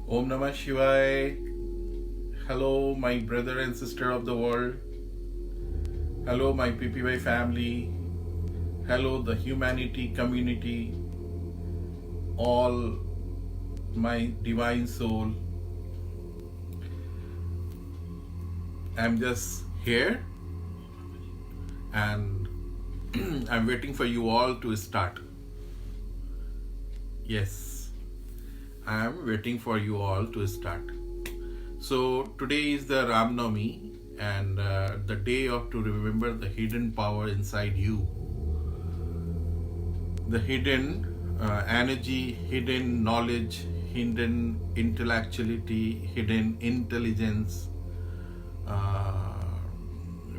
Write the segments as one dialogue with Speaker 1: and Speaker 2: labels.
Speaker 1: Om Namah Shivaya. Hello, my brother and sister of the world. Hello, my PPY family. Hello, the humanity community. All my divine soul. I'm just here and I'm waiting for you all to start. Yes, I'm waiting for you all to start. So today is the Ram Navami and the day to remember the hidden power inside you. The hidden energy, hidden knowledge, hidden intellectuality, hidden intelligence,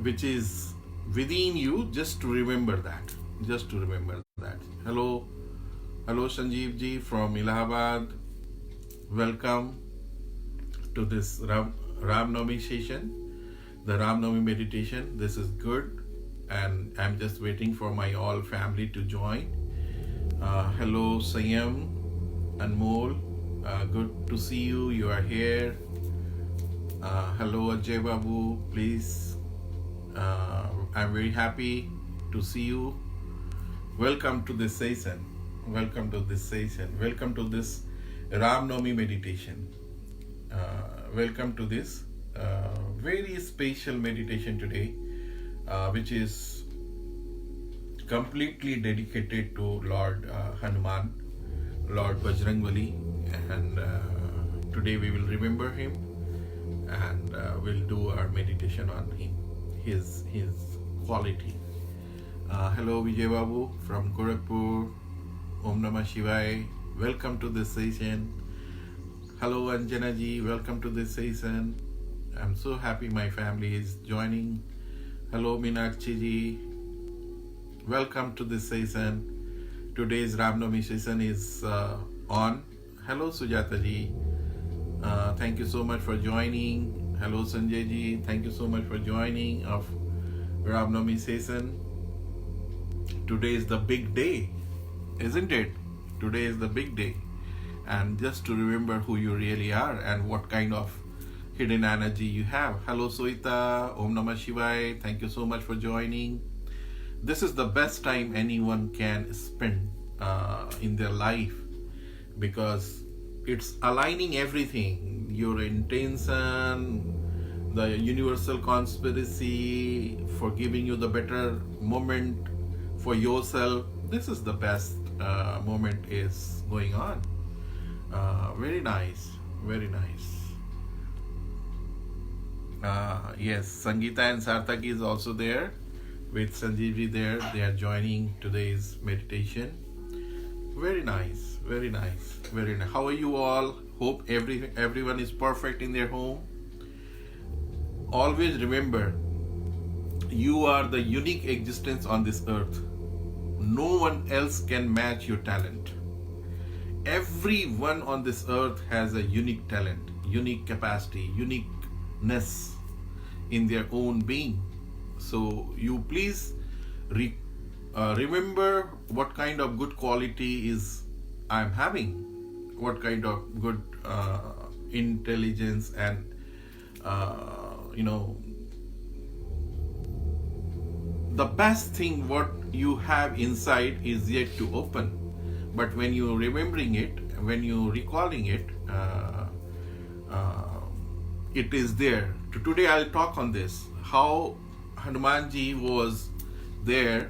Speaker 1: which is within you. Just to remember that. Just to remember that. Hello Sanjeev ji from Allahabad. Welcome to this Ram Navami session, the Ram Navami meditation. This is good, and I'm just waiting for my all family to join. Hello Sayam, Anmol, good to see you. You are here. Hello Ajay Babu, please. I'm very happy to see you. Welcome to this session. Welcome to this session. Welcome to this Ram Navami meditation. Welcome to this very special meditation today, which is completely dedicated to Lord Hanuman, Lord Bajrangbali, and today we will remember him and we'll do our meditation on him, his quality. Hello Vijay Babu from Gorakhpur. Om Namah Shivaya. Welcome to this session. Hello Anjana ji, welcome to this session. I'm so happy my family is joining. Hello Meenakshi ji, welcome to this session. Today's Ram Navami session is on. Hello Sujata ji, thank you so much for joining. Hello Sanjay ji, thank you so much for joining of Ram Navami session. Today is the big day, isn't it? Today is the big day, and just to remember who you really are and what kind of hidden energy you have. Hello Soita, Om Namah Shivaya, thank you so much for joining. This is the best time anyone can spend in their life, because it's aligning everything, your intention, the universal conspiracy for giving you the better moment for yourself. This is the best moment is going on. Very nice, very nice. Yes, Sangeeta and Sarthaki is also there with Sanjeev there. They are joining today's meditation. Very nice, very nice, very nice. How are you all? Hope everyone is perfect in their home. Always remember, you are the unique existence on this earth. No one else can match your talent. Everyone on this earth has a unique talent, unique capacity, uniqueness in their own being. So you please remember what kind of good quality is I'm having, what kind of good intelligence and the best thing what you have inside is yet to open. But when you remembering it, when you recalling it, it is there. Today I'll talk on this, how Hanumanji was there.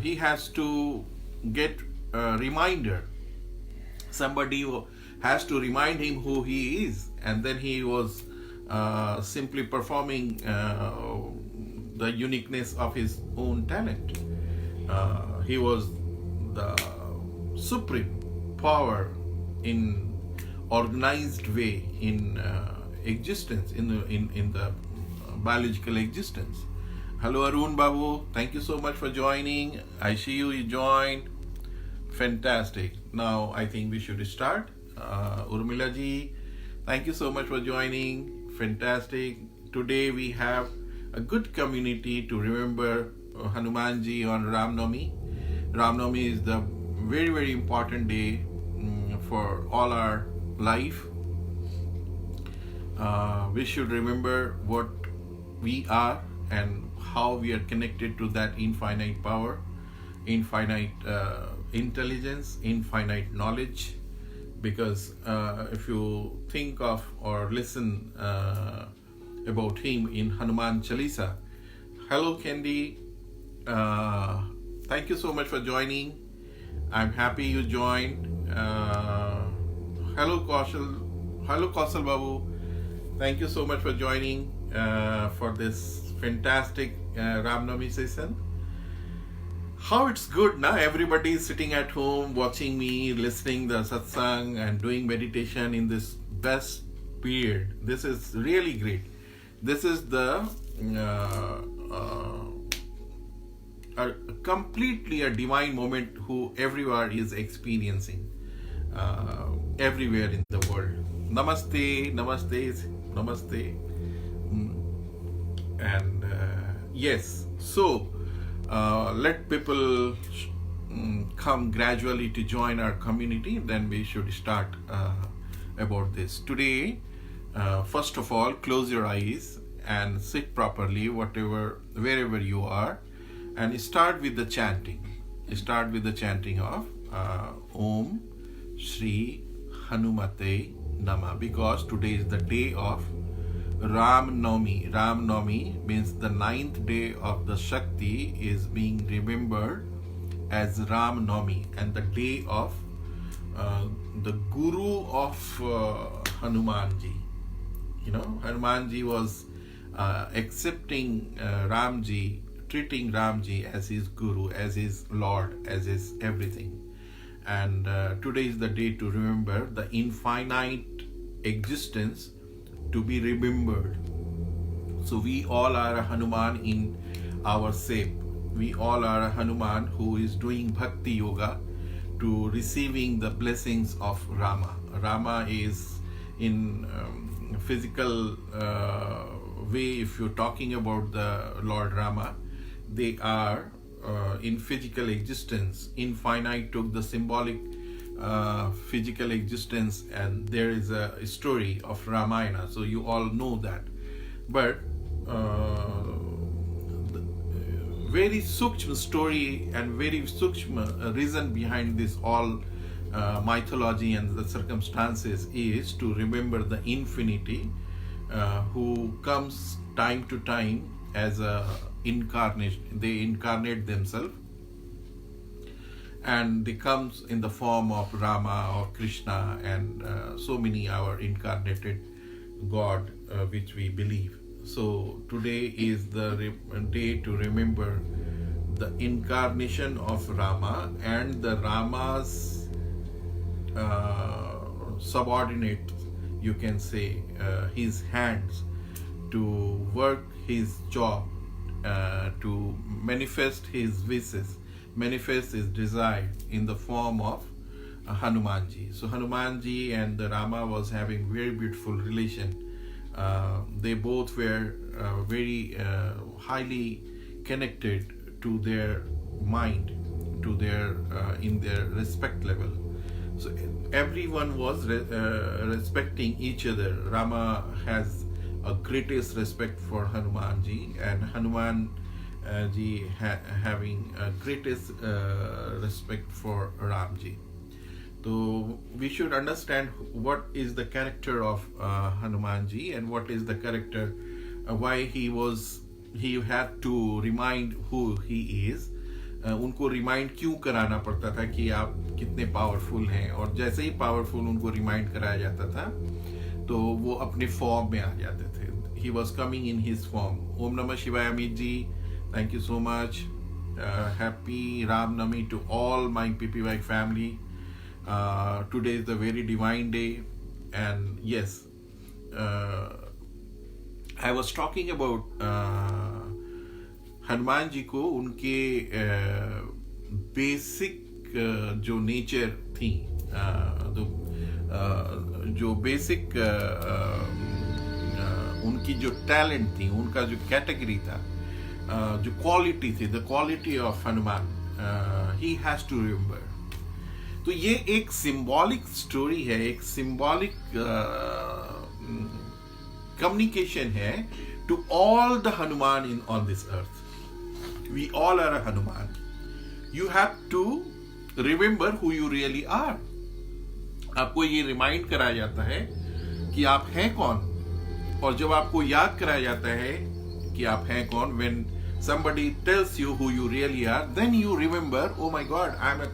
Speaker 1: He has to get a reminder. Somebody has to remind him who he is, and then he was simply performing the uniqueness of his own talent. He was the supreme power in organized way in existence, in the biological existence. Hello Arun Babu, thank you so much for joining. I see you joined. Fantastic. Now I think we should start. Urmila ji, thank you so much for joining. Fantastic. Today we have a good community to remember Hanumanji on Ram Navami. Ram Navami is the very, very important day for all our life. We should remember what we are and how we are connected to that infinite power, infinite intelligence, infinite knowledge. Because if you think of or listen about him in Hanuman Chalisa. Hello Candy, thank you so much for joining. I'm happy you joined. Hello Kaushal Babu, thank you so much for joining for this fantastic Ramnami session. How it's good now, everybody is sitting at home watching me, listening the satsang and doing meditation in this best period. This is really great. This is the completely a divine moment who everywhere is experiencing, everywhere in the world. Namaste, namaste, namaste. And yes, so let people come gradually to join our community, then we should start about this. Today, first of all, close your eyes and sit properly, wherever you are, and start with the chanting. Start with the chanting of Om Shri Hanumate Nama, because today is the day of Ram Navami. Ram Navami means the 9th day of the Shakti is being remembered as Ram Navami, and the day of the Guru of Hanumanji. You know, Hanumanji was accepting Ramji, treating Ramji as his Guru, as his Lord, as his everything. And today is the day to remember the infinite existence to be remembered. So we all are a Hanuman in our shape. We all are a Hanuman who is doing Bhakti Yoga to receiving the blessings of Rama. Rama is in physical way, if you're talking about the Lord Rama, they are in physical existence. Infinite took the symbolic physical existence, and there is a story of Ramayana, so you all know that. But very sukshma story and very sukshma reason behind this all mythology and the circumstances is to remember the infinity who comes time to time as a incarnation. They incarnate themselves, and they comes in the form of Rama or Krishna and so many our incarnated God which we believe. So today is the day to remember the incarnation of Rama and the Rama's subordinate, you can say, his hands to work his job, to manifest his wishes, manifest his desire in the form of Hanumanji. So Hanumanji and the Rama was having very beautiful relation. They both were very highly connected to their mind, to their in their respect level. So everyone was respecting each other. Rama has a greatest respect for Hanumanji, and Hanumanji having a greatest respect for Ramji. So we should understand what is the character of Hanumanji and what is the character, why he had to remind who he is. उनको remind क्यों कराना पड़ता था कि आप कितने powerful हैं, और जैसे ही पावरफुल उनको रिमाइंड कराया जाता था तो वो अपने फॉर्म में आ जाते थे. He was coming in his form. Om Namah Shivaya Amit ji, thank you so much. Happy Ram Navami to all my PPY family. Today is the very divine day, and yes, I was talking about Hanuman ji को उनके basic जो nature थी, जो basic उनकी जो talent थी, उनका जो कैटेगरी था, जो क्वालिटी थी, the quality of Hanuman, he has to remember. तो ये एक सिंबॉलिक स्टोरी है, एक सिंबॉलिक कम्युनिकेशन है to all the Hanuman in on this earth. We all are a Hanuman. You have to remember who you really are. आपको ये remind कराया जाता है कि आप हैं कौन, और जब आपको याद कराया जाता है कि आप हैं कौन, when somebody tells you who you really are, then you remember, oh my God, I am a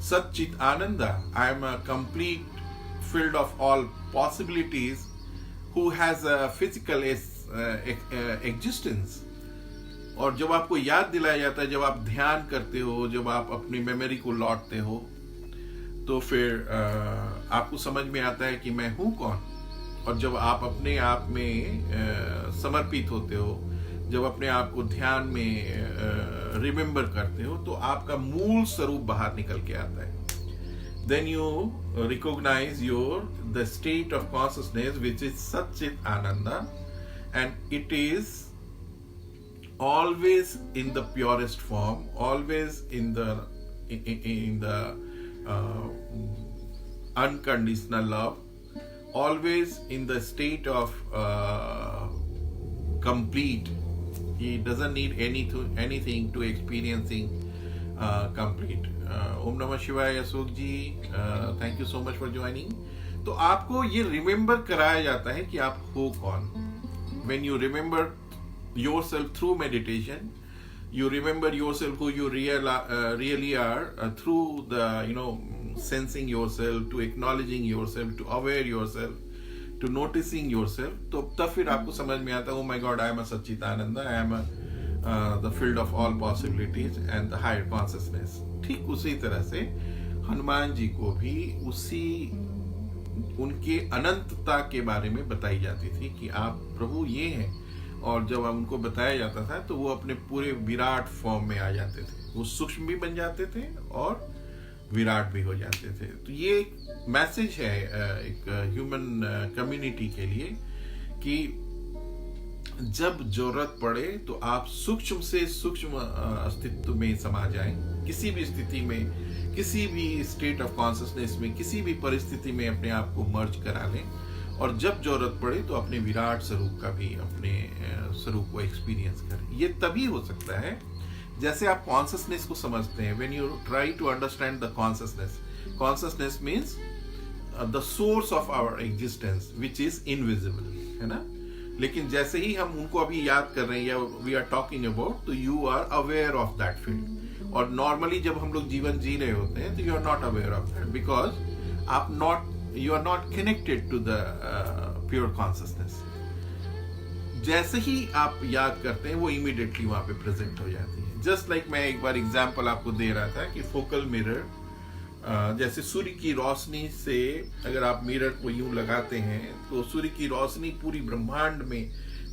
Speaker 1: Satchit Ananda. I am a complete, filled of all possibilities, who has a physical existence. और जब आपको याद दिलाया जाता है, जब आप ध्यान करते हो, जब आप अपनी मेमोरी को लौटते हो, तो फिर आपको समझ में आता है कि मैं हूं कौन. और जब आप अपने आप में समर्पित होते हो, जब अपने आप को ध्यान में रिमेंबर करते हो, तो आपका मूल स्वरूप बाहर निकल के आता है. Then you recognize the state of consciousness which is Satchit Ananda, and it is always in the purest form, always in the unconditional love, always in the state of complete. He doesn't need anything to experiencing complete. Om Namah Shivaya. Ashok ji, thank you so much for joining. तो आपको ये remember कराया जाता है कि आप हो कौन. When you remember yourself through meditation, you remember yourself who you really are through the sensing yourself, to acknowledging yourself, to aware yourself, to noticing yourself. तो तब फिर आपको समझ में आता है, oh my God, I am a Satchitananda, I am the field of all possibilities and the higher consciousness. ठीक उसी तरह से हनुमान जी को भी उनके अनंतता के बारे में बताई जाती थी कि आप प्रभु ये हैं. और जब उनको बताया जाता था तो वो अपने पूरे विराट फॉर्म में आ जाते थे. वो सूक्ष्म भी बन जाते थे और विराट भी हो जाते थे. तो ये एक मैसेज है एक ह्यूमन कम्युनिटी के लिए कि जब जरूरत पड़े तो आप सूक्ष्म से सूक्ष्म अस्तित्व में समा जाएं. किसी भी स्थिति में, किसी भी स्टेट ऑफ कॉन्शियसनेस में, किसी भी परिस्थिति में अपने आप को मर्ज करा लें, और जब जरूरत पड़े तो अपने विराट स्वरूप का भी, अपने स्वरूप को एक्सपीरियंस करें. ये तभी हो सकता है जैसे आप कॉन्शियसनेस को समझते हैं. When you try to understand the consciousness means the source of our existence which is invisible, है ना. लेकिन जैसे ही हम उनको अभी याद कर रहे हैं या वी आर टॉकिंग अबाउट, तो you are aware of that field. और नॉर्मली जब हम लोग जीवन जी रहे होते हैं तो you are not aware of that, because you are not connected to the pure consciousness. जैसे ही आप याद करते हैं वो इमीडिएटली वहां पे प्रेजेंट हो जाती है. जस्ट लाइक मैं एक बार एग्जांपल आपको दे रहा था कि फोकल मिरर, जैसे सूर्य की रोशनी से अगर आप मिरर को यूं लगाते हैं तो सूर्य की रोशनी पूरी ब्रह्मांड में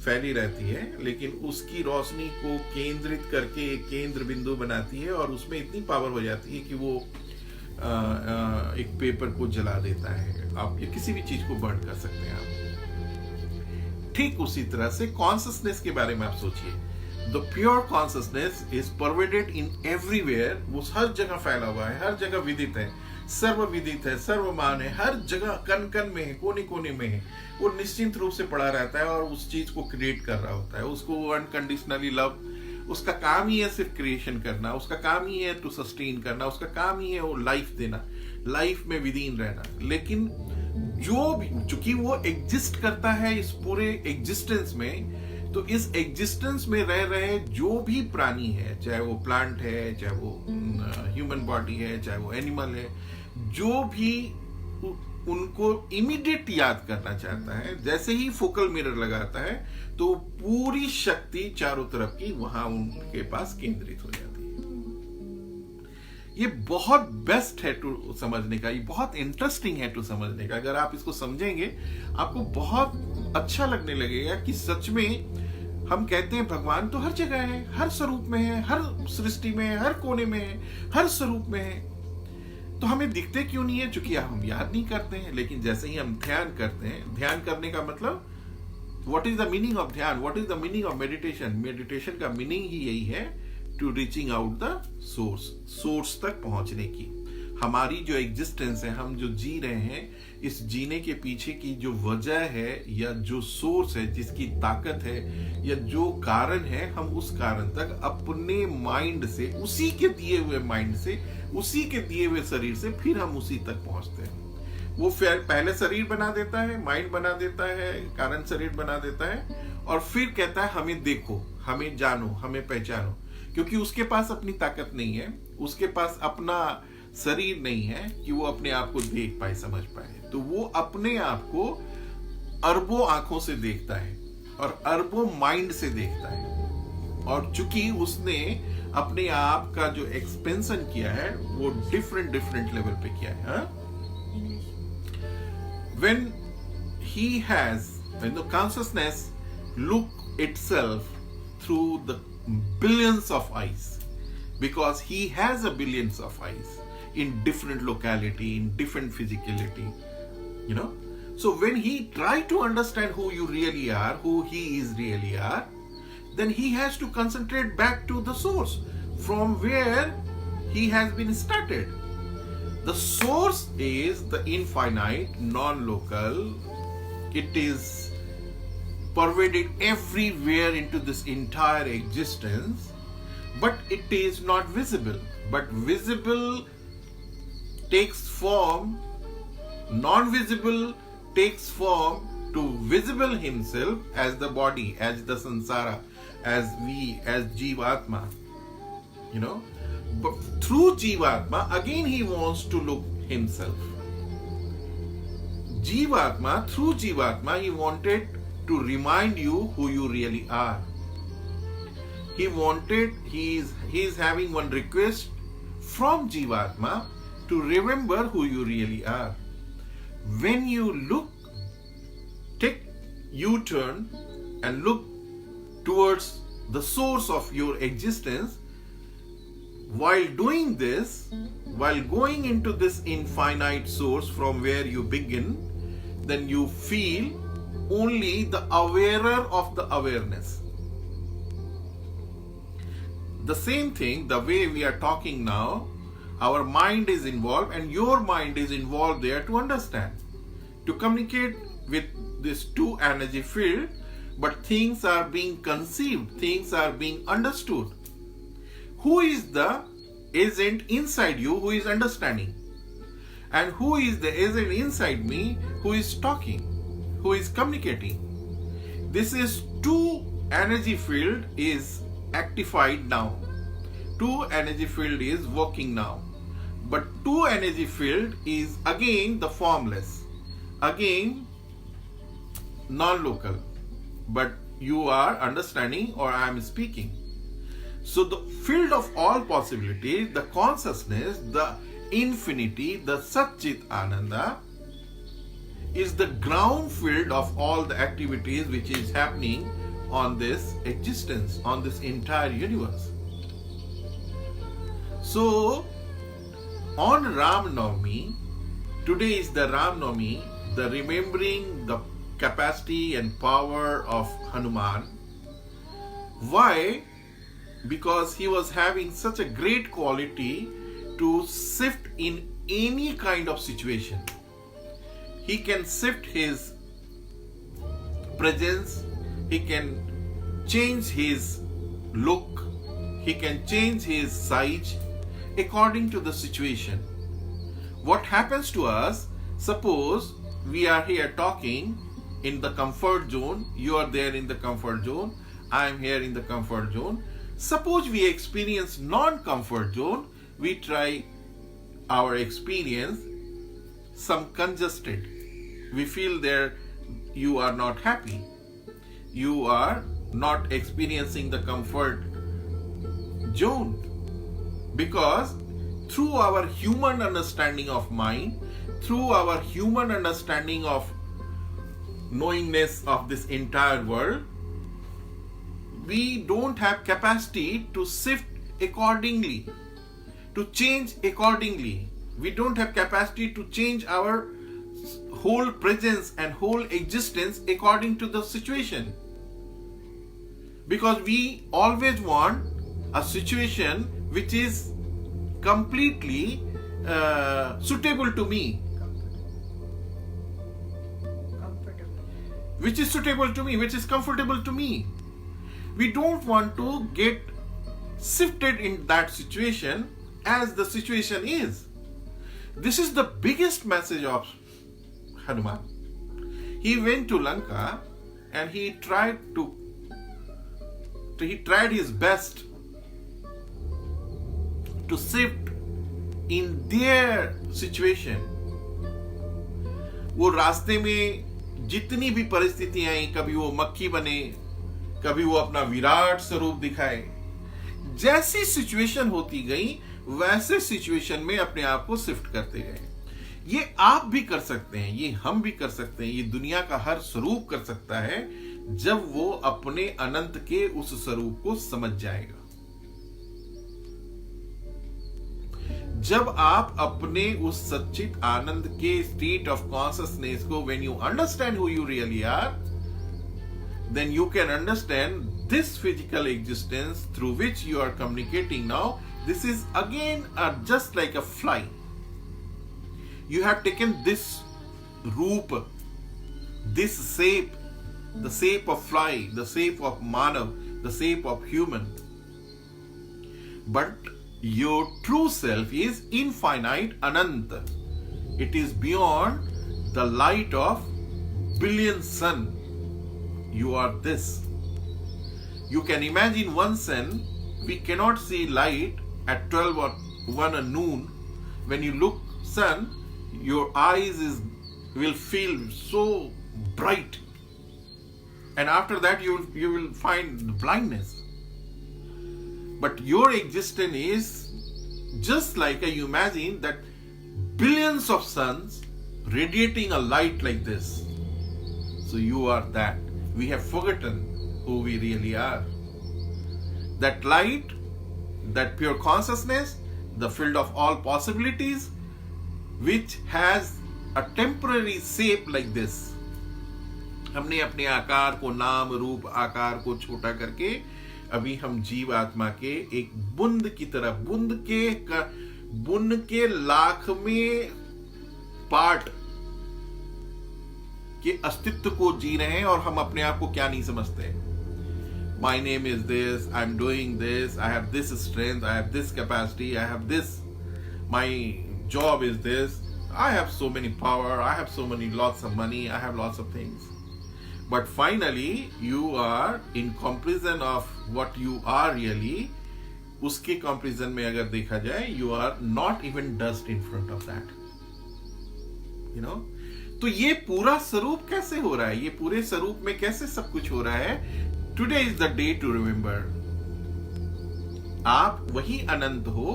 Speaker 1: फैली रहती है, लेकिन उसकी रोशनी को केंद्रित करके एक केंद्र बिंदु बनाती है और उसमें इतनी पावर हो जाती है कि वो एक पेपर को जला देता है. आप ये किसी भी चीज को बर्न कर सकते हैं आप. ठीक उसी तरह से कॉन्शियसनेस के बारे में आप सोचिए. The pure consciousness is pervaded in everywhere. वो हर जगह फैला हुआ है, हर जगह विदित है, सर्वविदित है, सर्वमान है, हर जगह कण कण में है, कोने कोने में है. वो निश्चिंत रूप से पड़ा रहता है और उस चीज को क्रिएट कर रहा होता है. उसको अनकंडीशनली लव, उसका काम ही है सिर्फ क्रिएशन करना, उसका काम ही है टू सस्टेन करना, उसका काम ही है वो लाइफ देना, लाइफ में विदीन रहना. लेकिन जो भी, चूंकि वो एग्जिस्ट करता है इस पूरे एग्जिस्टेंस में, तो इस एग्जिस्टेंस में रह रहे जो भी प्राणी है, चाहे वो प्लांट है, चाहे वो ह्यूमन बॉडी है, चाहे वो एनिमल है, जो भी उनको इमीडिएट याद करना चाहता है, जैसे ही फोकल मिरर लगाता है तो पूरी शक्ति चारों तरफ की वहां उनके पास केंद्रित हो जाती है. ये बहुत बेस्ट है टू समझने का, ये बहुत इंटरेस्टिंग है टू समझने का. अगर आप इसको समझेंगे आपको बहुत अच्छा लगने लगेगा कि सच में हम कहते हैं भगवान तो हर जगह है, हर स्वरूप में है, हर सृष्टि में है, हर कोने में है, हर स्वरूप में है. तो हमें दिखते क्यों नहीं है? क्योंकि हम याद नहीं करते हैं. लेकिन जैसे ही हम ध्यान करते हैं, ध्यान करने का मतलब, what is the meaning of dhyan, what is the meaning of meditation? Meditation का मीनिंग ही यही है, to reaching out the source, source तक पहुंचने की. हमारी जो एग्जिस्टेंस है, हम जो जी रहे हैं, इस जीने के पीछे की जो वजह है या जो सोर्स है, जिसकी ताकत है या जो कारण है, हम उस कारण तक अपने माइंड से, उसी के दिए हुए माइंड से, उसी के दिए हुए शरीर से फिर हम उसी तक पहुंचते हैं। वो पहले शरीर बना देता है, माइंड बना देता है, कारण शरीर बना देता है, और फिर कहता है हमें देखो, हमें जानो, हमें पहचानो, क्योंकि उसके पास अपनी ताकत नहीं है, उसके पास अपना शरीर नहीं है कि वो अपने आप को देख पाए, समझ पाए। तो वो अपने आप को अरबों आंखों से देखता है और अरबों माइंड से देखता है, और चूंकि उसने अपने आप का जो एक्सपेंशन किया है वो डिफरेंट लेवल पे किया है। When the consciousness look itself through the billions of eyes, because he has a billions of eyes in different locality, in different physicality, so when he try to understand who you really are, who he is really are, then he has to concentrate back to the source from where he has been started. The source is the infinite, non-local. It is pervaded everywhere into this entire existence, but it is not visible. But visible takes form, non-visible takes form to visible himself as the body, as the samsara, as we, as Jivatma, But through Jivatma, again he wants to look himself. Through Jivatma, he wanted to remind you who you really are. He is having one request from Jivatma to remember who you really are. When you take U-turn and look towards the source of your existence, while doing this, while going into this infinite source from where you begin, then you feel only the awarer of the awareness. The same thing, the way we are talking now, our mind is involved and your mind is involved there to understand, to communicate with this two energy field, but things are being conceived, things are being understood. Who is the agent inside you who is understanding? And who is the agent inside me who is talking, who is communicating? This is two energy field is activated now. Two energy field is working now. But two energy field is again the formless, again non-local. But you are understanding or I am speaking. So the field of all possibilities, the consciousness, the infinity, the Satchit Ananda is the ground field of all the activities which is happening on this existence, on this entire universe. So on Ram Navami, today is the Ram Navami, the remembering the capacity and power of Hanuman. Why? Because he was having such a great quality to shift in any kind of situation. He can shift his presence, he can change his look, he can change his size according to the situation. What happens to us, suppose we are here talking in the comfort zone, you are there in the comfort zone, I am here in the comfort zone. Suppose we experience non-comfort zone, we try our experience some congested. We feel there you are not happy. You are not experiencing the comfort zone. Because through our human understanding of mind, through our human understanding of knowingness of this entire world, we don't have capacity to shift accordingly, to change accordingly. We don't have capacity to change our whole presence and whole existence according to the situation. Because we always want a situation which is completely suitable to me? Which is suitable to me, which is comfortable to me. We don't want to get shifted in that situation as the situation is. This is the biggest message of Hanuman. He went to Lanka and he tried his best to shift in their situation. वो रास्ते में जितनी भी परिस्थितियां आई, कभी वो मक्खी बने, कभी वो अपना विराट स्वरूप दिखाए, जैसी सिचुएशन होती गई वैसे सिचुएशन में अपने आप को शिफ्ट करते गए. ये आप भी कर सकते हैं, ये हम भी कर सकते हैं, ये दुनिया का हर स्वरूप कर सकता है जब वो अपने अनंत के उस स्वरूप को समझ जाएगा. जब आप अपने उस सच्चित आनंद के स्टेट ऑफ कॉन्शियसनेस को, when you understand who you really are, then you can understand this physical existence through which you are communicating now. This is again just like a fly. You have taken this roop, this shape, the shape of fly, the shape of manav, the shape of human. But your true self is infinite ananta. It is beyond the light of billion sun. You are this. You can imagine one sun. We cannot see light at 12 or 1 at noon. When you look sun, your eyes will feel so bright, and after that you will find blindness. But your existence is just like you imagine that billions of suns radiating a light like this. So you are that. We have forgotten who we really are. That light, that pure consciousness, the field of all possibilities, which has a temporary shape like this. हमने अपने आकार को, नाम रूप आकार को छोटा करके अभी हम जीव आत्मा के एक बूंद की तरह, बूंद के लाख में पार्ट के अस्तित्व को जी रहे हैं, और हम अपने आप को क्या नहीं समझते. My name is this, I'm doing this, I have this strength, I have this capacity, I have this, my job is this, I have so many power, I have so many lots of money, I have lots of things. But finally you are in comparison of what you are really, उसके comparison में अगर देखा जाए, you are not even dust in front of that. You know? तो ये पूरा स्वरूप कैसे हो रहा है, ये पूरे स्वरूप में कैसे सब कुछ हो रहा है. Today is the day to remember. आप वही अनंत हो,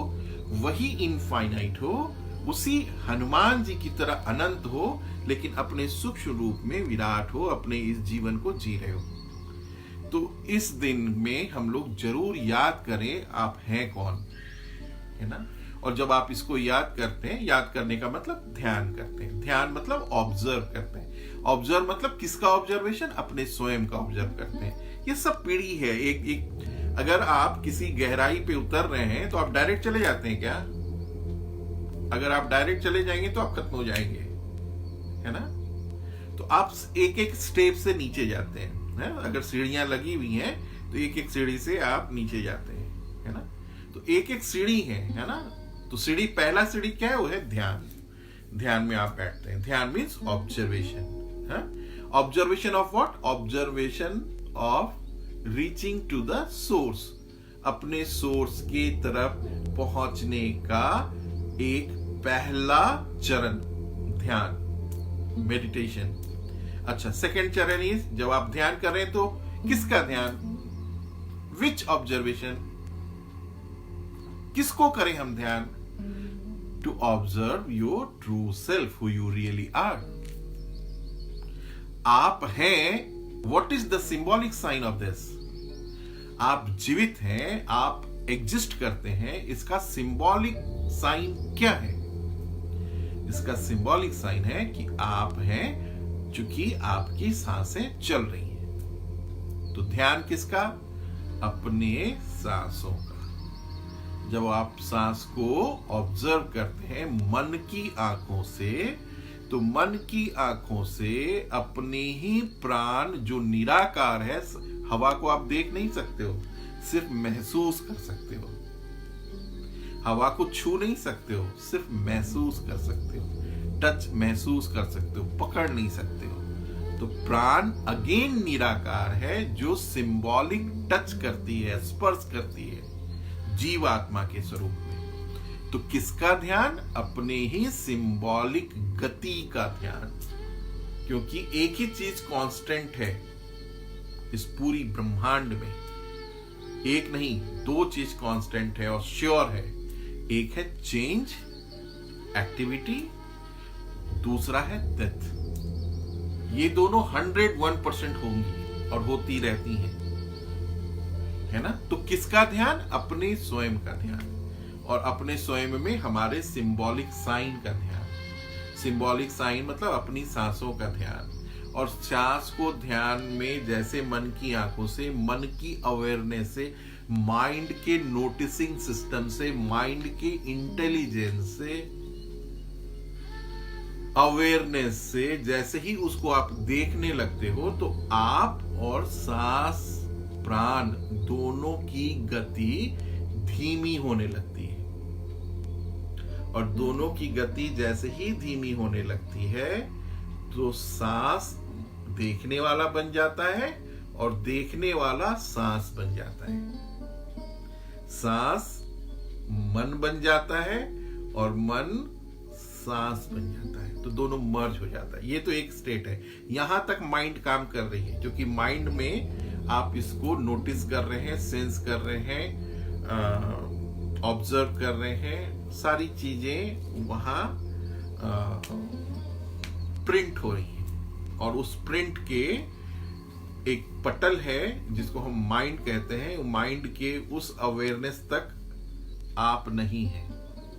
Speaker 1: वही इनफाइनाइट हो, उसी हनुमान जी की तरह अनंत हो, लेकिन अपने सूक्ष्म रूप में विराट हो, अपने इस जीवन को जी रहे हो. तो इस दिन में हम लोग जरूर याद करें आप हैं कौन, है ना. और जब आप इसको याद करते हैं, याद करने का मतलब ध्यान करते हैं. ध्यान मतलब ऑब्जर्व करते हैं. ऑब्जर्व मतलब किसका ऑब्जर्वेशन, अपने स्वयं का ऑब्जर्व करते हैं. ये सब पीढ़ी है. एक अगर आप किसी गहराई पे उतर रहे हैं तो आप डायरेक्ट चले जाते हैं क्या? अगर आप डायरेक्ट चले जाएंगे तो आप खत्म हो जाएंगे, है ना. तो आप एक एक स्टेप से नीचे जाते हैं, है? अगर सीढ़ियां लगी हुई हैं तो एक एक सीढ़ी से आप नीचे जाते हैं, है ना. तो एक एक सीढ़ी है ना. तो सीढ़ी, पहला सीढ़ी क्या है? वो है ध्यान. ध्यान में आप बैठते हैं. ध्यान means observation. Observation of what? Observation of reaching to the source. अपने सोर्स की तरफ पहुंचने का एक पहला चरण ध्यान, मेडिटेशन. अच्छा, सेकंड चरण इज, जब आप ध्यान कर रहे हैं तो किसका ध्यान? Which observation? किसको करें हम ध्यान? To observe your true self, who you really are. आप हैं. What is the symbolic sign of this? आप जीवित हैं, आप एग्जिस्ट करते हैं. इसका सिंबॉलिक साइन क्या है? इसका सिंबॉलिक साइन है कि आप हैं, चूंकि आपकी सांसें चल रही हैं. तो ध्यान किसका? अपने सांसों का. जब आप सांस को ऑब्जर्व करते हैं मन की आंखों से, तो मन की आंखों से अपने ही प्राण जो निराकार है, हवा को आप देख नहीं सकते हो, सिर्फ महसूस कर सकते हो। हवा को छू नहीं सकते हो, सिर्फ महसूस कर सकते हो, टच महसूस कर सकते हो, पकड़ नहीं सकते हो। तो प्राण अगेन निराकार है जो सिंबॉलिक टच करती है, स्पर्श करती है जीवात्मा के स्वरूप में। तो किसका ध्यान? अपने ही सिंबॉलिक गति का ध्यान, क्योंकि एक ही चीज कांस्टेंट है इस पूरी ब्रह्मांड में। एक नहीं, दो चीज कांस्टेंट है और श्योर है। एक है चेंज, एक्टिविटी, दूसरा है डेथ। ये दोनों 101% होंगी और होती रहती हैं, है ना। तो किसका ध्यान? अपने स्वयं का ध्यान, और अपने स्वयं में हमारे सिंबॉलिक साइन का ध्यान। सिंबॉलिक साइन मतलब अपनी सांसों का ध्यान। और सांस को ध्यान में जैसे मन की आंखों से, मन की अवेयरनेस से, माइंड के नोटिसिंग सिस्टम से, माइंड के इंटेलिजेंस से, अवेयरनेस से, जैसे ही उसको आप देखने लगते हो तो आप और सांस, प्राण दोनों की गति धीमी होने लगती है। और दोनों की गति जैसे ही धीमी होने लगती है तो सांस देखने वाला बन जाता है और देखने वाला सांस बन जाता है। सांस मन बन जाता है और मन सांस बन जाता है। तो दोनों मर्ज हो जाता है। ये तो एक स्टेट है। यहां तक माइंड काम कर रही है, क्योंकि माइंड में आप इसको नोटिस कर रहे हैं, सेंस कर रहे हैं, ऑब्जर्व कर रहे हैं, सारी चीजें वहां प्रिंट हो रही हैं। और उस प्रिंट के एक पटल है जिसको हम माइंड कहते हैं। माइंड के उस अवेयरनेस तक आप नहीं हैं,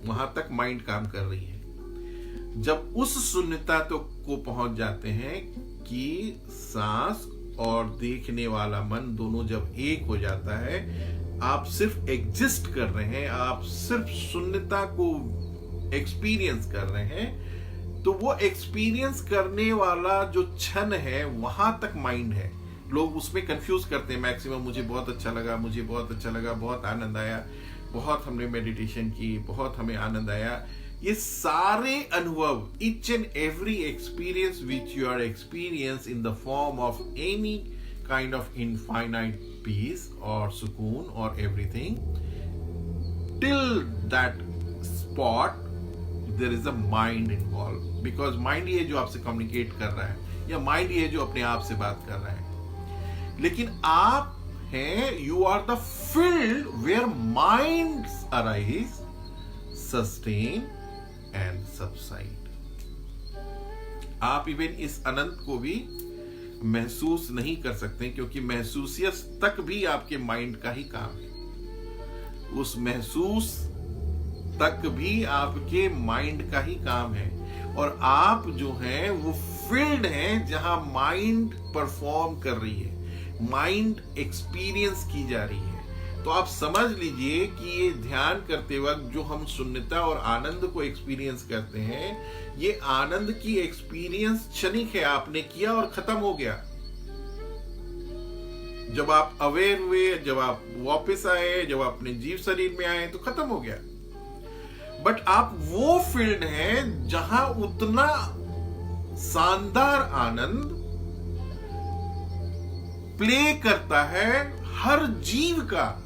Speaker 1: वहां तक माइंड काम कर रही है। जब उस शून्यता तो को पहुंच जाते हैं कि सांस और देखने वाला मन दोनों जब एक हो जाता है, आप सिर्फ एग्जिस्ट कर रहे हैं, आप सिर्फ शून्यता को एक्सपीरियंस कर रहे हैं, तो वो एक्सपीरियंस करने वाला जो क्षण है वहां तक माइंड है। लोग उसमें कंफ्यूज करते हैं मैक्सिमम। मुझे बहुत अच्छा लगा, मुझे बहुत अच्छा लगा, बहुत आनंद आया, बहुत हमने मेडिटेशन की, बहुत हमें आनंद आया। ये सारे अनुभव, each and every experience which you are experienced in the form of any kind of infinite peace or sukoon or everything, till that spot there is a mind involved, because mind ही है जो आपसे communicate कर रहा है, या mind ही है जो अपने आप से बात कर रहा है। लेकिन आप हैं, you are the field where minds arise, sustain and subside. आप इवन इस अनंत को भी महसूस नहीं कर सकते, क्योंकि महसूसियत तक भी आपके माइंड का ही काम है। उस महसूस तक भी आपके माइंड का ही काम है। और आप जो हैं वो फील्ड हैं जहां माइंड परफॉर्म कर रही है, माइंड एक्सपीरियंस की जा रही है। तो आप समझ लीजिए कि ये ध्यान करते वक्त जो हम शून्यता और आनंद को एक्सपीरियंस करते हैं, ये आनंद की एक्सपीरियंस क्षणिक है। आपने किया और खत्म हो गया। जब आप अवेयर हुए, जब आप वापस आए, जब आप अपने जीव शरीर में आए, तो खत्म हो गया। बट आप वो फील्ड हैं जहां उतना शानदार आनंद प्ले करता है हर जीव का,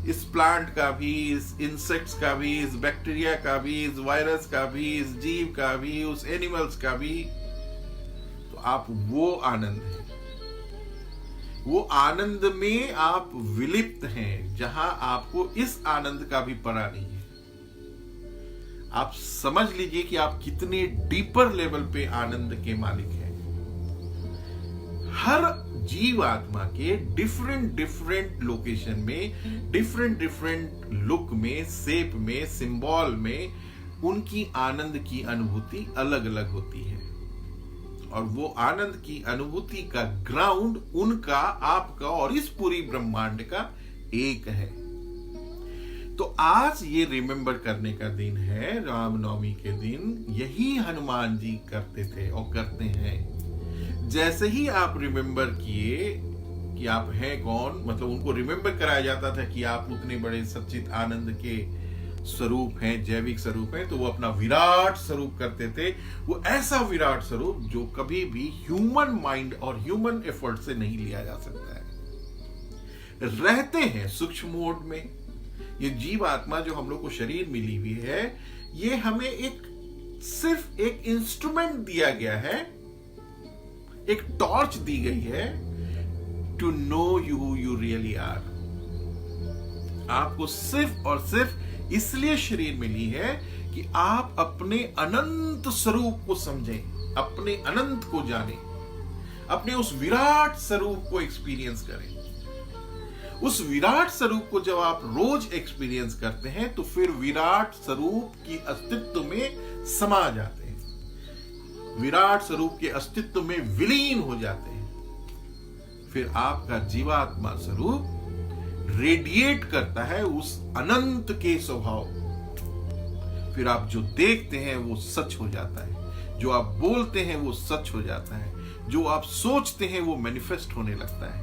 Speaker 1: इस प्लांट का भी, इस इंसेक्ट्स का भी, इस बैक्टीरिया का भी, इस वायरस का भी, इस जीव का भी, उस एनिमल्स का भी। तो आप वो आनंद हैं, वो आनंद में आप विलिप्त हैं, जहां आपको इस आनंद का भी पता नहीं है। आप समझ लीजिए कि आप कितने डीपर लेवल पे आनंद के मालिक हैं। हर जीव आत्मा के डिफरेंट लोकेशन में, डिफरेंट लुक में, शेप में, सिंबल में उनकी आनंद की अनुभूति अलग अलग होती है। और वो आनंद की अनुभूति का ग्राउंड उनका, आपका और इस पूरी ब्रह्मांड का एक है। तो आज ये रिमेंबर करने का दिन है, रामनवमी के दिन। यही हनुमान जी करते थे और करते हैं। जैसे ही आप रिमेंबर किए कि आप हैं कौन, मतलब उनको रिमेंबर कराया जाता था कि आप उतने बड़े सच्चित आनंद के स्वरूप हैं, जैविक स्वरूप हैं, तो वो अपना विराट स्वरूप करते थे। वो ऐसा विराट स्वरूप जो कभी भी ह्यूमन माइंड और ह्यूमन एफर्ट से नहीं लिया जा सकता है। रहते हैं सूक्ष्म मोड में। ये जीव आत्मा जो हम लोग को शरीर मिली हुई है, ये हमें सिर्फ एक इंस्ट्रूमेंट दिया गया है, एक टॉर्च दी गई है to know you really are. आपको सिर्फ और सिर्फ इसलिए शरीर मिली है कि आप अपने अनंत स्वरूप को समझें, अपने अनंत को जानें, अपने उस विराट स्वरूप को एक्सपीरियंस करें। उस विराट स्वरूप को जब आप रोज एक्सपीरियंस करते हैं तो फिर विराट स्वरूप की अस्तित्व में समा जाते हैं, विराट स्वरूप के अस्तित्व में विलीन हो जाते हैं। फिर आपका जीवात्मा स्वरूप रेडिएट करता है उस अनंत के स्वभाव। फिर आप जो देखते हैं वो सच हो जाता है, जो आप बोलते हैं वो सच हो जाता है, जो आप सोचते हैं वो मैनिफेस्ट होने लगता है।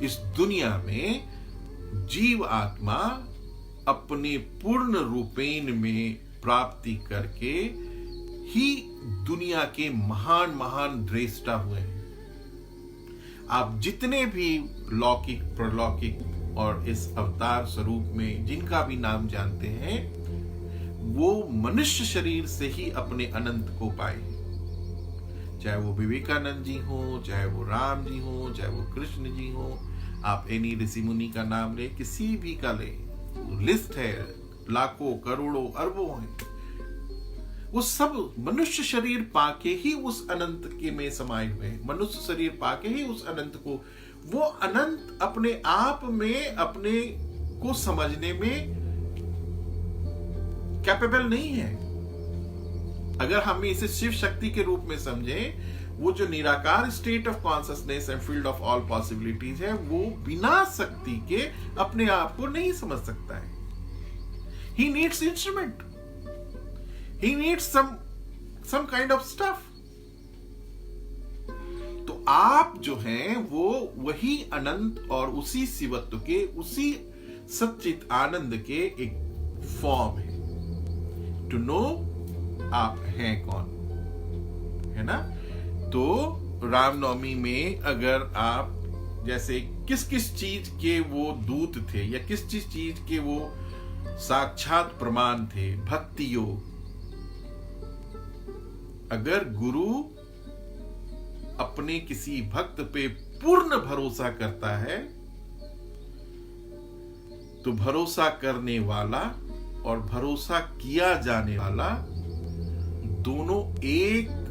Speaker 1: इस दुनिया में जीव आत्मा अपने पूर्ण रूपेण में प्राप्ति करके ही दुनिया के महान महान दृष्टा हुए हैं। आप जितने भी लौकिक, प्रलौकिक और इस अवतार स्वरूप में जिनका भी नाम जानते हैं, वो मनुष्य शरीर से ही अपने अनंत को पाए। चाहे वो विवेकानंद जी हो, चाहे वो राम जी हो, चाहे वो कृष्ण जी हो, आप एनी ऋषि मुनि का नाम ले, किसी भी का ले, लिस्ट है, लाखों करोड़ों अरबों है। वो सब मनुष्य शरीर पाके ही उस अनंत के में समाये हुए हैं। मनुष्य शरीर पाके ही उस अनंत को, वो अनंत अपने आप में अपने को समझने में कैपेबल नहीं है। अगर हम इसे शिव शक्ति के रूप में समझें, वो जो निराकार state of consciousness and field of all possibilities है, वो बिना शक्ति के अपने आप को नहीं समझ सकता है। He needs instrument, he needs some kind of stuff. तो आप जो हैं वो वही अनंत और उसी शिवत्व के, उसी सच्चित आनंद के एक फॉर्म है। टू नो आप हैं कौन, है ना। तो रामनवमी में अगर आप जैसे किस किस चीज के वो दूत थे या किस किस चीज के वो साक्षात प्रमाण थे, भक्ति योग। अगर गुरु अपने किसी भक्त पे पूर्ण भरोसा करता है तो भरोसा करने वाला और भरोसा किया जाने वाला दोनों एक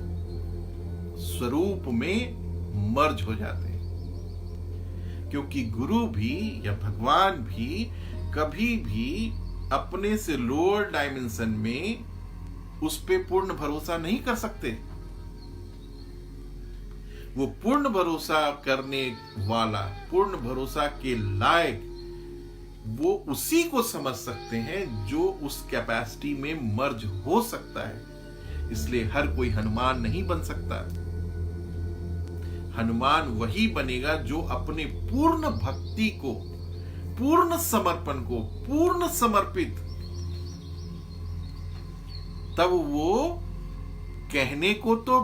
Speaker 1: स्वरूप में मर्ज हो जाते हैं। क्योंकि गुरु भी या भगवान भी कभी भी अपने से लोअर डायमेंशन में उस पे पूर्ण भरोसा नहीं कर सकते। वो पूर्ण भरोसा करने वाला, पूर्ण भरोसा के लायक वो उसी को समझ सकते हैं जो उस कैपेसिटी में मर्ज हो सकता है। इसलिए हर कोई हनुमान नहीं बन सकता। हनुमान वही बनेगा जो अपने पूर्ण भक्ति को, पूर्ण समर्पण को, पूर्ण समर्पित, तब वो कहने को तो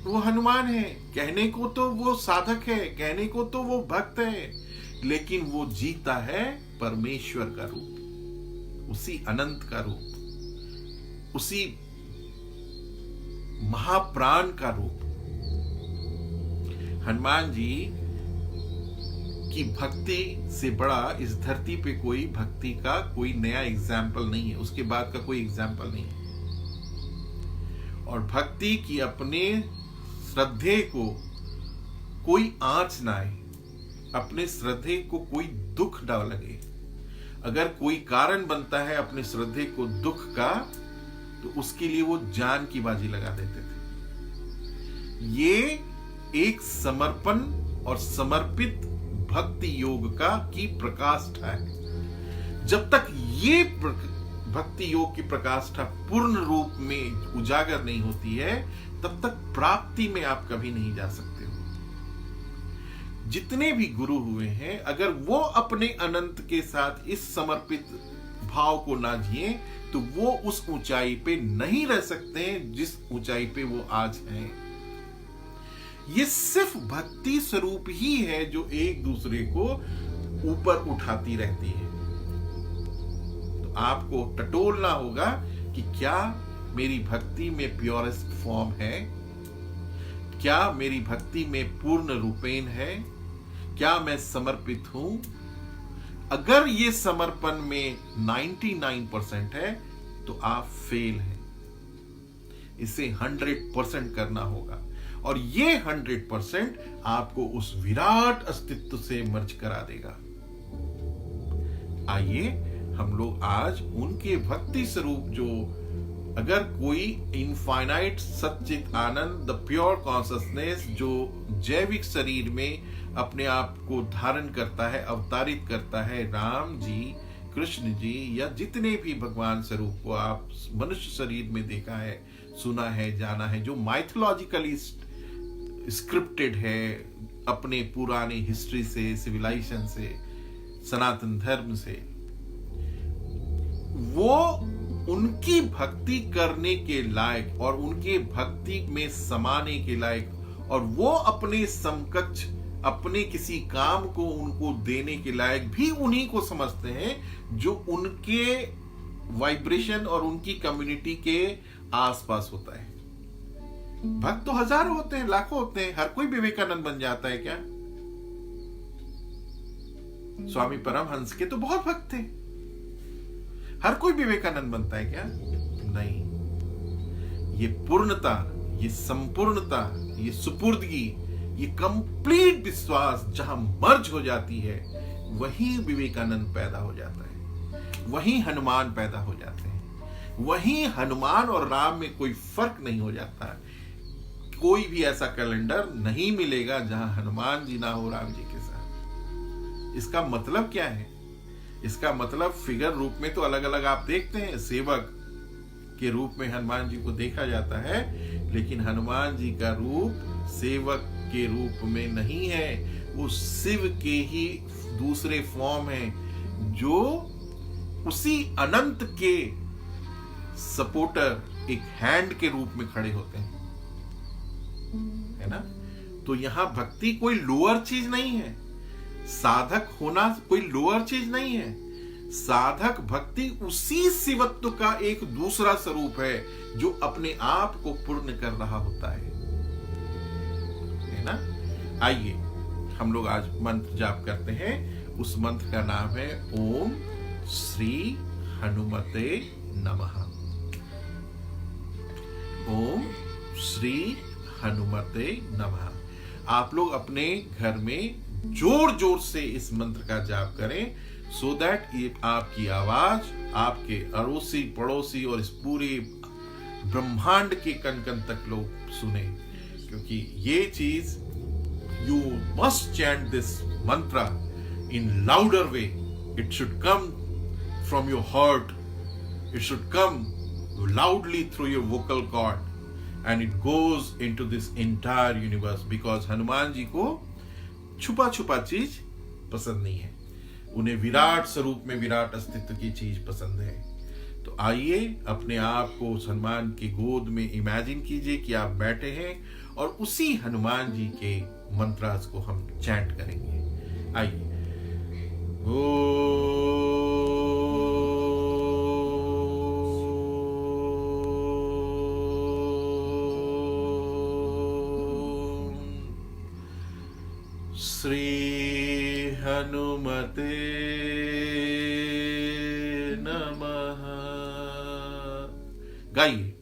Speaker 1: वो हनुमान है, कहने को तो वो साधक है, कहने को तो वो भक्त है, लेकिन वो जीता है परमेश्वर का रूप, उसी अनंत का रूप, उसी महाप्राण का रूप। हनुमान जी की भक्ति से बड़ा इस धरती पे कोई भक्ति का कोई नया एग्जाम्पल नहीं है, उसके बाद का कोई एग्जाम्पल नहीं है। और भक्ति की अपने श्रद्धे को कोई आंच ना आए, अपने श्रद्धे को कोई दुख ना लगे। अगर कोई कारण बनता है अपने श्रद्धे को दुख का, तो उसके लिए वो जान की बाजी लगा देते थे। ये एक समर्पण और समर्पित भक्ति योग का की प्रकाष्ठा है। जब तक ये भक्ति योग की प्रकाष्ठा पूर्ण रूप में उजागर नहीं होती है, तब तक प्राप्ति में आप कभी नहीं जा सकते हो। जितने भी गुरु हुए हैं, अगर वो अपने अनंत के साथ इस समर्पित भाव को ना जिए, तो वो उस ऊंचाई पे नहीं रह सकते हैं जिस ऊंचाई पे वो आज हैं। ये सिर्फ भक्ति स्वरूप ही है जो एक दूसरे को ऊपर उठाती रहती है। तो आपको टटोलना होगा कि क्या मेरी भक्ति में प्योरेस्ट फॉर्म है, क्या मेरी भक्ति में पूर्ण रूपेण है, क्या मैं समर्पित हूं। अगर ये समर्पण में 99% है तो आप फेल हैं। इसे 100% करना होगा, और ये 100% आपको उस विराट अस्तित्व से मर्ज करा देगा। आइए हम लोग आज उनके भक्ति स्वरूप, जो अगर कोई इनफाइनाइट सच्चित आनंद, द प्योर कॉन्शसनेस, जो जैविक शरीर में अपने आप को धारण करता है, अवतारित करता है, राम जी, कृष्ण जी, या जितने भी भगवान स्वरूप को आप मनुष्य शरीर में देखा है, सुना है, जाना है, जो माइथोलॉजिकली स्क्रिप्टेड है अपने पुराने हिस्ट्री से, सिविलाइजेशन से, सनातन धर्म से, वो उनकी भक्ति करने के लायक और उनके भक्ति में समाने के लायक, और वो अपने समकक्ष, अपने किसी काम को उनको देने के लायक भी उन्हीं को समझते हैं जो उनके वाइब्रेशन और उनकी कम्युनिटी के आसपास होता है। भक्त तो हजारों होते हैं, लाखों होते हैं। हर कोई विवेकानंद बन जाता है क्या? स्वामी परमहंस के तो बहुत भक्त थे। हर कोई विवेकानंद बनता है क्या? नहीं। ये पूर्णता, ये संपूर्णता, ये सुपुर्दगी, ये कंप्लीट विश्वास जहां मर्ज हो जाती है, वही विवेकानंद पैदा हो जाता है, वही हनुमान पैदा हो जाते हैं। वही हनुमान और राम में कोई फर्क नहीं हो जाता। कोई भी ऐसा कैलेंडर नहीं मिलेगा जहां हनुमान जी ना हो राम जी के साथ। इसका मतलब क्या है? इसका मतलब फिगर रूप में तो अलग अलग आप देखते हैं, सेवक के रूप में हनुमान जी को देखा जाता है, लेकिन हनुमान जी का रूप सेवक के रूप में नहीं है। वो शिव के ही दूसरे फॉर्म है, जो उसी अनंत के सपोर्टर, एक हैंड के रूप में खड़े होते हैं, है ना? तो यहां भक्ति कोई लोअर चीज नहीं है, साधक होना कोई लोअर चीज नहीं है। साधक भक्ति उसी शिवत्व का एक दूसरा स्वरूप है, जो अपने आप को पूर्ण कर रहा होता है ना? आइए हम लोग आज मंत्र जाप करते हैं। उस मंत्र का नाम है ओम श्री हनुमते नमः। ओम श्री हनुमते नमः। आप लोग अपने घर में जोर जोर से इस मंत्र का जाप करें, सो दैट ये आपकी आवाज आपके अड़ोसी पड़ोसी और इस पूरे ब्रह्मांड के कण कण तक लोग सुने। क्योंकि ये चीज, you must chant this mantra in louder way. It should come from your heart, it should come loudly through your vocal cord, and it goes into this entire universe, because Hanuman ji को छुपा छुपा चीज पसंद नहीं है, उन्हें विराट स्वरूप में विराट अस्तित्व की चीज पसंद है। तो आइए अपने आप को उस हनुमान की गोद में इमेजिन कीजिए कि आप बैठे हैं, और उसी हनुमान जी के मंत्रास को हम चैंट करेंगे। आइए। श्री हनुमते नमः। गाइए।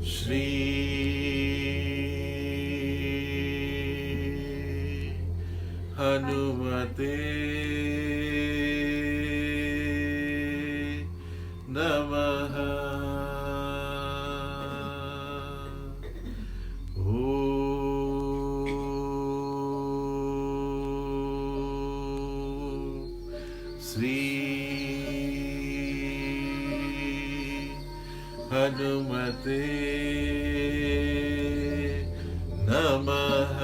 Speaker 1: श्री हनुमते नमः। श्री हनुमते नमः।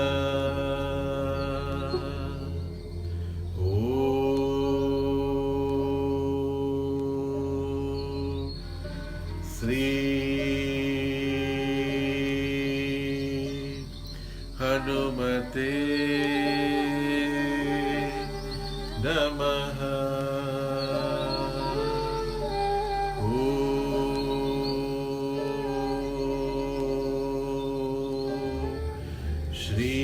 Speaker 1: श्री हनुमते नमः। श्री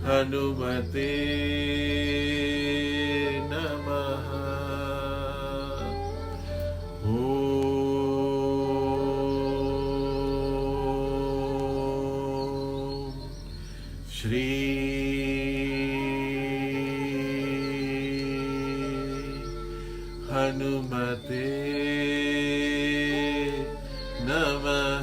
Speaker 1: हनुमते नमः। श्री हनुमते नमः।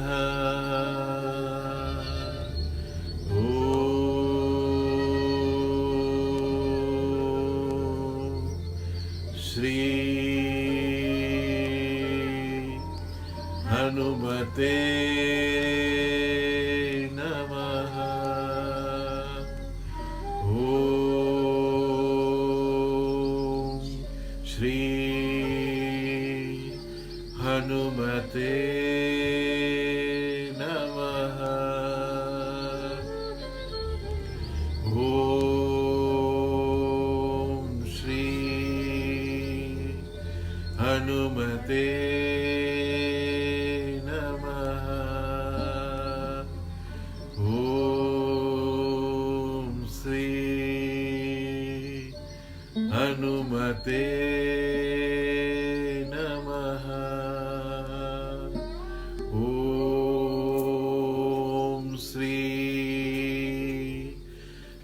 Speaker 1: श्री हनुमते नमः। श्री हनुमते नमः। श्री हनुमते नमः। श्री हनुमते नमः। श्री हनुमते नमः। श्री हनुमते नमः। श्री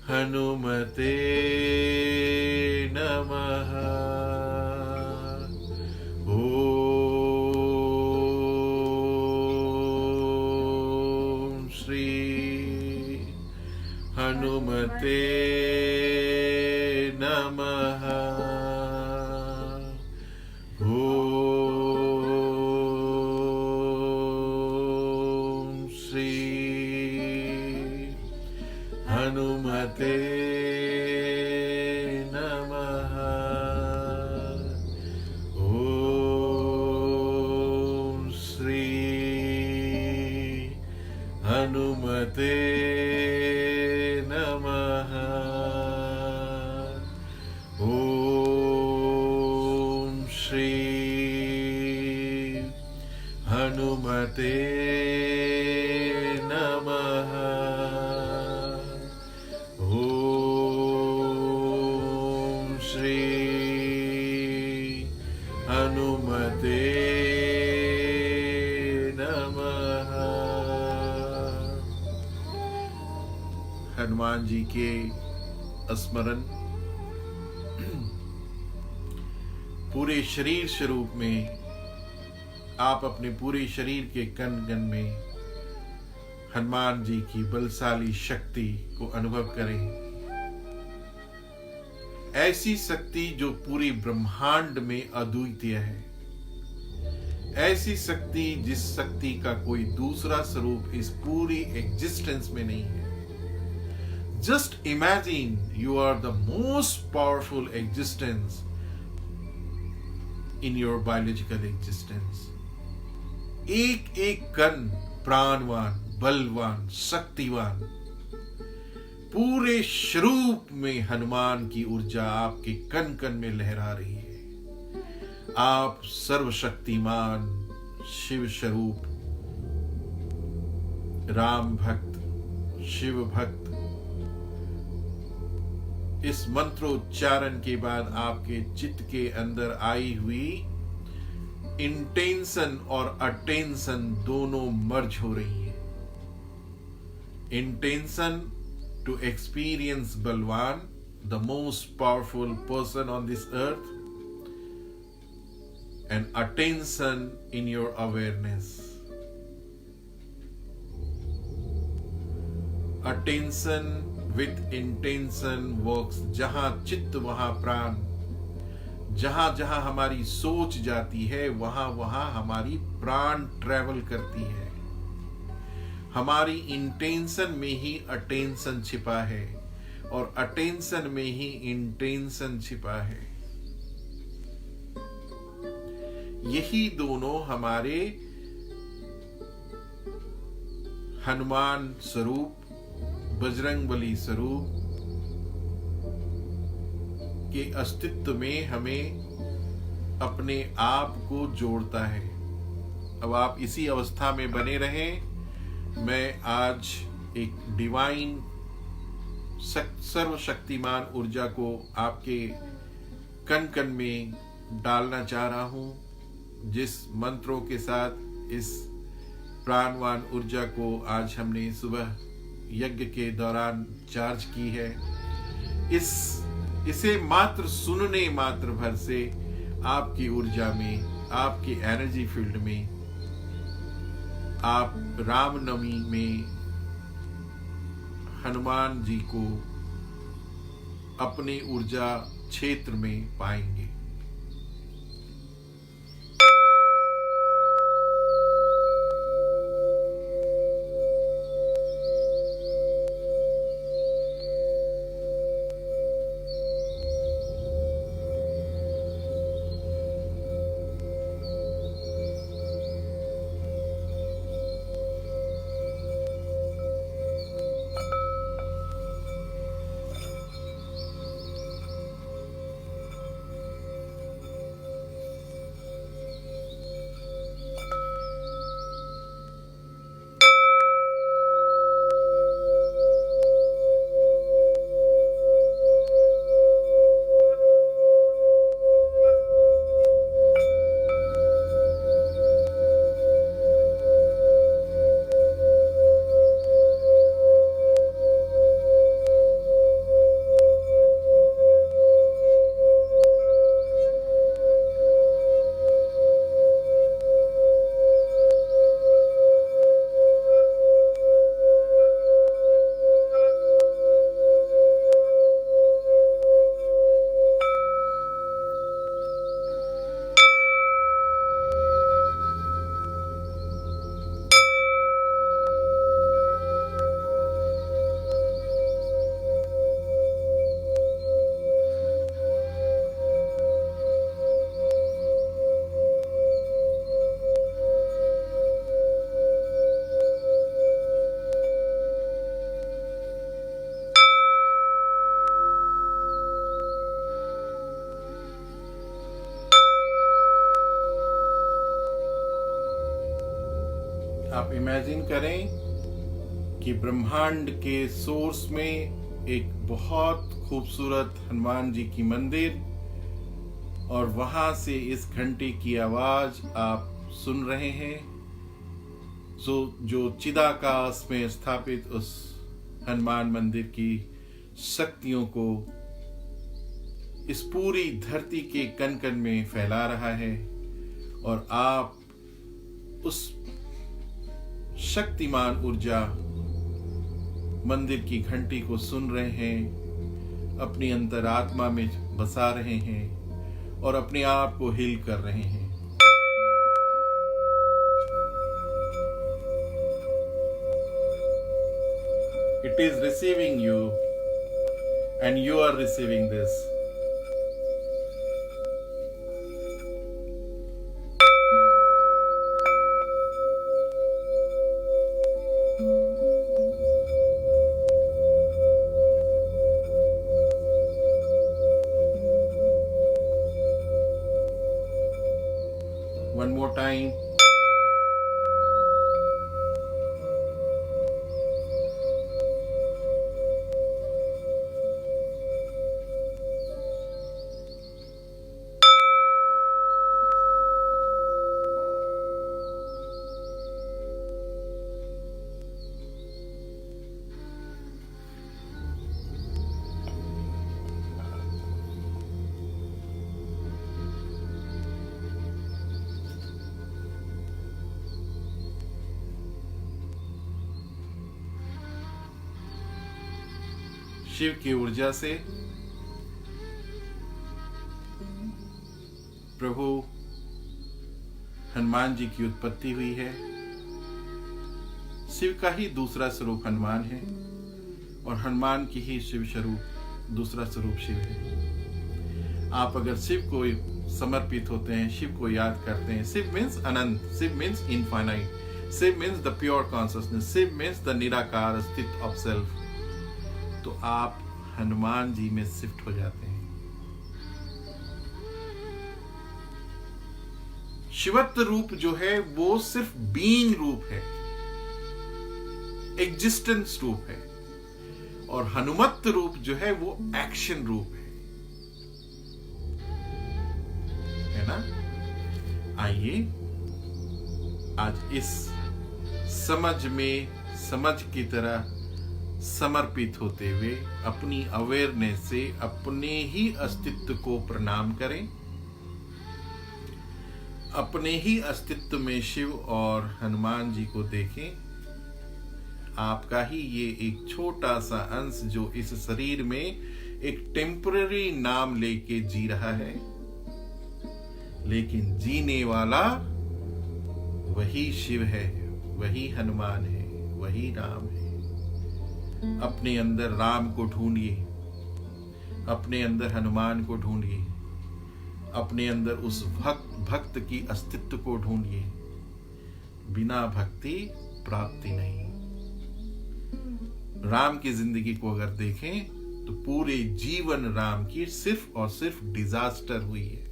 Speaker 1: हनुमते नमः। श्री हनुमते नमः। श्री हनुमते नमः। श्री हनुमते नमः। हनुमान जी के स्मरण पूरे शरीर स्वरूप में आप अपने पूरे शरीर के कण कण में हनुमान जी की बलशाली शक्ति को अनुभव करें। ऐसी शक्ति जो पूरी ब्रह्मांड में अद्वितीय है, ऐसी शक्ति जिस शक्ति का कोई दूसरा स्वरूप इस पूरी एग्जिस्टेंस में नहीं है। Just imagine you are the most powerful existence in your biological existence. एक एक कण प्राणवान, बलवान, शक्तिवान, पूरे स्वरूप में हनुमान की ऊर्जा आपके कण कण में लहरा रही है। आप सर्वशक्तिमान शिव स्वरूप, राम भक्त, शिव भक्त। इस मंत्रोच्चारण के बाद आपके चित्त के अंदर आई हुई इंटेंशन और अटेंशन दोनों मर्ज हो रही है। इंटेंशन टू एक्सपीरियंस बलवान, the most powerful person on this earth, and attention in your awareness. Attention with intention works। जहां चित्त वहां प्राण, जहां जहां हमारी सोच जाती है वहां वहां हमारी प्राण ट्रेवल करती है। हमारी इंटेंशन में ही अटेंशन छिपा है और अटेंशन में ही इंटेंशन छिपा है। यही दोनों हमारे हनुमान स्वरूप, बजरंगबली स्वरूप के अस्तित्व में हमें अपने आप को जोड़ता है। अब आप इसी अवस्था में बने रहें। मैं आज एक डिवाइन सर्वशक्तिमान ऊर्जा को आपके कण कण में डालना चाह रहा हूं, जिस मंत्रों के साथ इस प्राणवान ऊर्जा को आज हमने सुबह यज्ञ के दौरान चार्ज की है। इसे मात्र सुनने मात्र भर से आपकी ऊर्जा में, आपकी एनर्जी फील्ड में, आप रामनवमी में हनुमान जी को अपने ऊर्जा क्षेत्र में पाएंगे। आप इमेजिन करें कि ब्रह्मांड के सोर्स में एक बहुत खूबसूरत हनुमान जी की मंदिर, और वहां से इस घंटे की आवाज आप सुन रहे हैं। जो चिदाकाश में स्थापित उस हनुमान मंदिर की शक्तियों को इस पूरी धरती के कण कण में फैला रहा है, और आप उस शक्तिमान ऊर्जा मंदिर की घंटी को सुन रहे हैं, अपनी अंतरात्मा में बसा रहे हैं और अपने आप को हील कर रहे हैं। It is receiving you and you are receiving this. One more time. Shiv की ऊर्जा से प्रभु हनुमान जी की उत्पत्ति हुई है। शिव का ही दूसरा स्वरूप हनुमान है और हनुमान की ही शिव स्वरूप दूसरा स्वरूप शिव है। आप अगर शिव को समर्पित होते हैं, शिव को याद करते हैं, शिव मीन्स अनंत, Shiva means infinite, Shiva means the pure consciousness, Shiva means the निराकार अस्तित्व ऑफ सेल्फ, तो आप हनुमान जी में शिफ्ट हो जाते हैं। शिवत्व रूप जो है वो सिर्फ बीइंग रूप है, एग्जिस्टेंस रूप है, और हनुमत्व रूप जो है वो एक्शन रूप है ना। आइए आज इस समझ की तरह समर्पित होते हुए अपनी अवेयरनेस से अपने ही अस्तित्व को प्रणाम करें, अपने ही अस्तित्व में शिव और हनुमान जी को देखें। आपका ही ये एक छोटा सा अंश जो इस शरीर में एक टेम्पररी नाम लेके जी रहा है, लेकिन जीने वाला वही शिव है, वही हनुमान है, वही राम है। अपने अंदर राम को ढूंढिए, अपने अंदर हनुमान को ढूंढिए, अपने अंदर उस भक्त की अस्तित्व को ढूंढिए। बिना भक्ति प्राप्ति नहीं। राम की जिंदगी को अगर देखें तो पूरे जीवन राम की सिर्फ और सिर्फ डिजास्टर हुई है।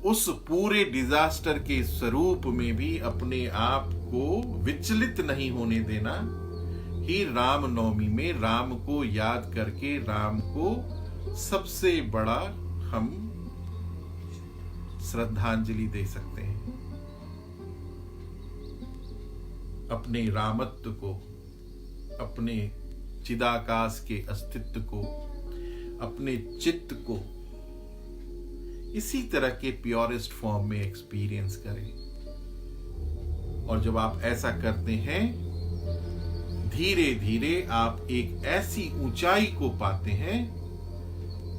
Speaker 1: उस पूरे डिजास्टर के स्वरूप में भी अपने आप को विचलित नहीं होने देना ही राम नवमी में राम को याद करके राम को सबसे बड़ा हम श्रद्धांजलि दे सकते हैं। अपने रामत्व को, अपने चिदाकाश के अस्तित्व को, अपने चित्त को इसी तरह के प्योरेस्ट फॉर्म में एक्सपीरियंस करें। और जब आप ऐसा करते हैं, धीरे धीरे आप एक ऐसी ऊंचाई को पाते हैं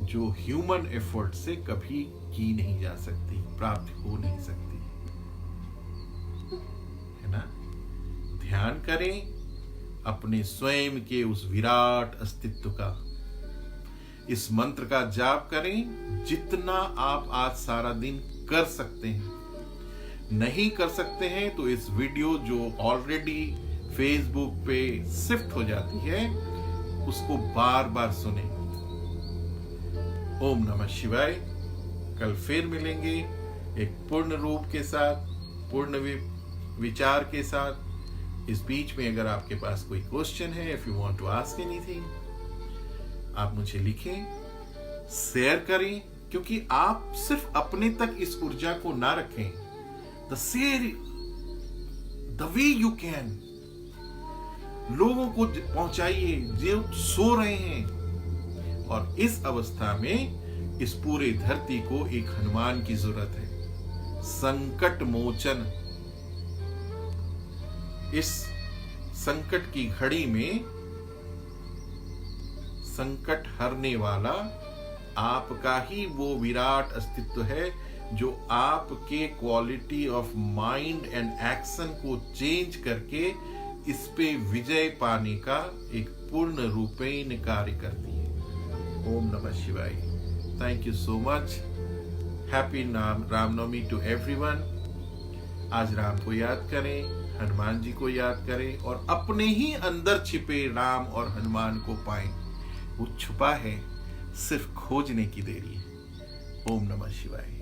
Speaker 1: जो ह्यूमन एफर्ट से कभी की नहीं जा सकती, प्राप्त हो नहीं सकती, है ना। ध्यान करें अपने स्वयं के उस विराट अस्तित्व का। इस मंत्र का जाप करें जितना आप आज सारा दिन कर सकते हैं। नहीं कर सकते हैं तो इस वीडियो जो ऑलरेडी फेसबुक पे शिफ्ट हो जाती है उसको बार बार सुने। ओम नमः शिवाय। कल फिर मिलेंगे एक पूर्ण रूप के साथ, पूर्ण विचार के साथ। इस बीच में अगर आपके पास कोई क्वेश्चन है, if you want to ask anything, आप मुझे लिखें, शेयर करें, क्योंकि आप सिर्फ अपने तक इस ऊर्जा को ना रखें। द वे यू कैन लोगों को पहुंचाइए जो सो रहे हैं। और इस अवस्था में इस पूरे धरती को एक हनुमान की जरूरत है, संकट मोचन। इस संकट की घड़ी में संकट हरने वाला आपका ही वो विराट अस्तित्व है जो आपके quality of mind and action को चेंज करके इस पे विजय पाने का एक पूर्ण रूपेण कार्य करती है। ओम नमः शिवाय। Thank you so much. Happy Ramnavami to everyone. आज राम को याद करें, हनुमान जी को याद करें और अपने ही अंदर छिपे राम और हनुमान को पाएं। वो छुपा है, सिर्फ खोजने की देरी है। ओम नमः शिवाय।